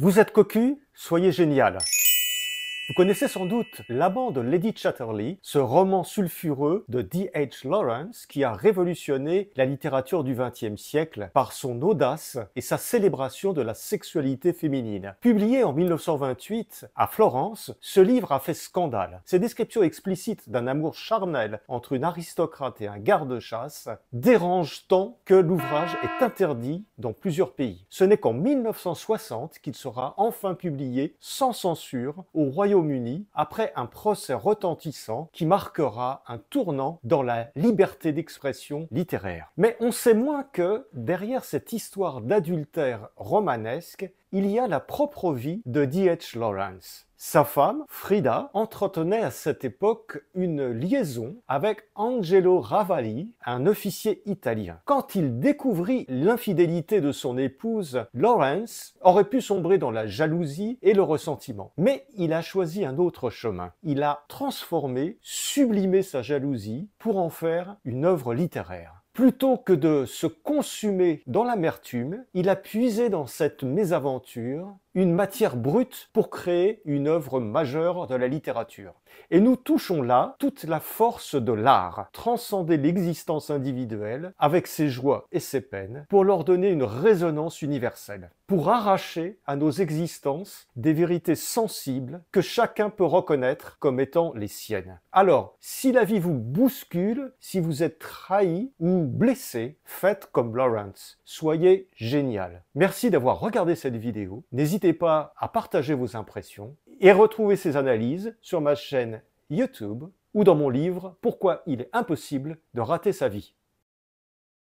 Vous êtes cocu? Soyez génial. Vous connaissez sans doute l'amant de Lady Chatterley, ce roman sulfureux de D.H. Lawrence qui a révolutionné la littérature du XXe siècle par son audace et sa célébration de la sexualité féminine. Publié en 1928 à Florence, ce livre a fait scandale. Ses descriptions explicites d'un amour charnel entre une aristocrate et un garde-chasse dérangent tant que l'ouvrage est interdit dans plusieurs pays. Ce n'est qu'en 1960 qu'il sera enfin publié sans censure au Royaume-Uni après un procès retentissant qui marquera un tournant dans la liberté d'expression littéraire. Mais on sait moins que, derrière cette histoire d'adultère romanesque, il y a la propre vie de D.H. Lawrence. Sa femme, Frida, entretenait à cette époque une liaison avec Angelo Ravalli, un officier italien. Quand il découvrit l'infidélité de son épouse, Lawrence aurait pu sombrer dans la jalousie et le ressentiment. Mais il a choisi un autre chemin. Il a transformé, sublimé sa jalousie pour en faire une œuvre littéraire. Plutôt que de se consumer dans l'amertume, il a puisé dans cette mésaventure une matière brute pour créer une œuvre majeure de la littérature. Et nous touchons là toute la force de l'art, transcender l'existence individuelle avec ses joies et ses peines pour leur donner une résonance universelle, pour arracher à nos existences des vérités sensibles que chacun peut reconnaître comme étant les siennes. Alors, si la vie vous bouscule, si vous êtes trahi ou blessé, faites comme Lawrence. Soyez génial. Merci d'avoir regardé cette vidéo. N'hésitez pas à partager vos impressions et retrouver ces analyses sur ma chaîne YouTube ou dans mon livre « Pourquoi il est impossible de rater sa vie ».